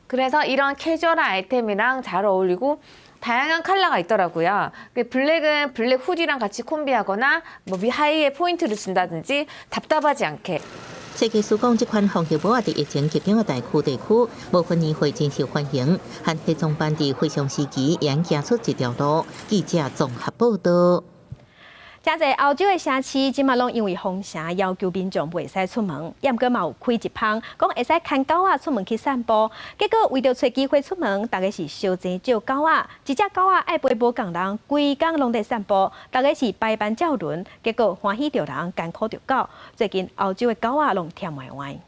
그래서 이런 캐주얼한 아이템이랑 잘 어울리고 다양한 컬러가 있더라고요. 블랙은 블랙 후디랑 같이 콤비하거나 뭐 위하이에 포인트를 준다든지 답답하지 않게. 設計師講，這款防疫帽啊，喺疫情極境嘅地區，部分年會真受歡迎，和化妝班地非常時期已經行出一條路。記者綜合報道。 真濟歐洲的城市，即馬攏因為封城要求民眾袂使出門，也毋過嘛有開一旁，講會使牽狗仔出門去散步。結果為着找機會出門，大家是相爭照狗仔，一隻狗仔愛陪無共人，規工攏在散步，大家是排班照輪，結果歡喜着人，艱苦着狗。最近歐洲的狗仔攏忝歪歪。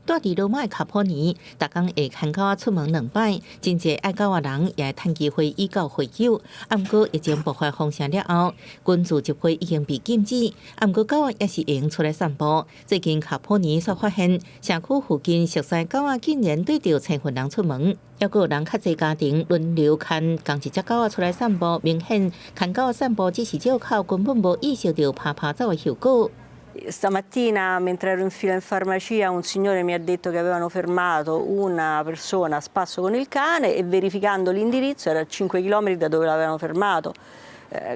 住伫羅馬的卡普尼，逐工會牽狗仔出門2擺，真濟愛狗仔人也會趁機會以狗會友。不過疫情爆發封城了後，群聚集會已經被禁止。不過狗仔也是會用出來散步。最近卡普尼所發現，社區附近熟悉狗仔竟然對着千份人出門，还佫有人较侪家庭轮流牵同一只狗仔出来散步，明显牵狗仔散步只是借口，根本无意识到爬走的后果。 Stamattina, mentre ero in fila in farmacia, un signore mi ha detto che avevano fermato una persona a spasso con il cane e verificando l'indirizzo era a 5 km da dove l'avevano fermato.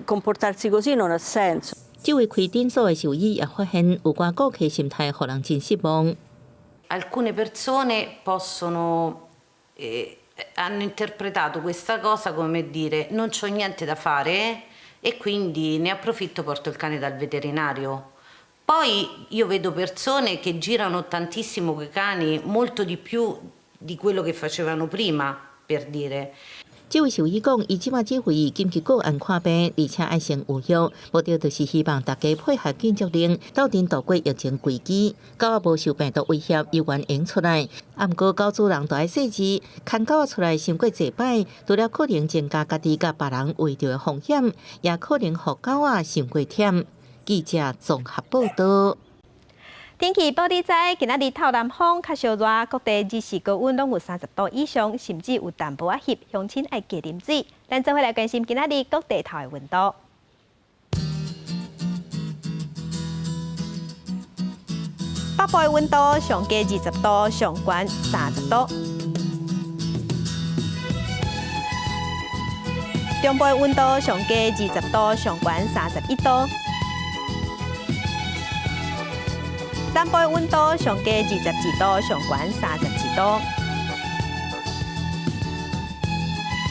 Comportarsi così non ha senso. 这位开诊所的兽医也发现，有寡顾客心态让人真失望。 Alcune persone hanno interpretato questa cosa come dire non c'ho niente da fare e quindi ne approfitto, porto il cane dal veterinario. Poi io vedo persone che girano tantissimo con i cani, molto di più di quello che facevano prima, per dire. 这位兽医讲，伊即马只为紧急个案看病，而且爱先有药，目的就是希望大家配合建筑令，斗阵度过疫情危机。狗仔无受病毒威胁，又原用出来。啊，毋过狗主人就爱细致，牵狗仔出来伤过济摆，除了可能增加家己甲别人围着的风险，也可能互狗仔伤过忝。记者综合报道。 天气报你知，今仔日透南风较烧热，各地日时高温拢有30度以上，甚至有淡薄仔热，乡亲爱加啉水。咱做伙来关心今仔日各地头的温度。北部的温度上低20度，上悬30度；中部的温度上低20度，上悬31度。 南部的温度上低22度，上悬32度；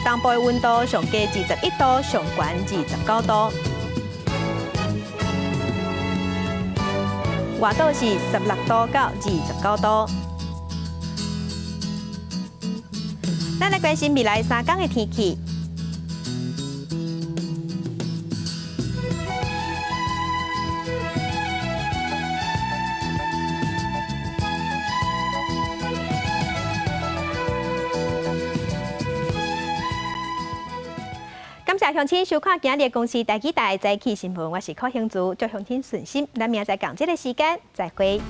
东部的温度上低21度，上悬29度。外岛是16度到29度。咱来关心未来3天的天气。 感谢乡亲收看今日的公视台记台早起新闻，我是柯兴珠，祝乡亲顺心，咱明仔载同这个时间再会。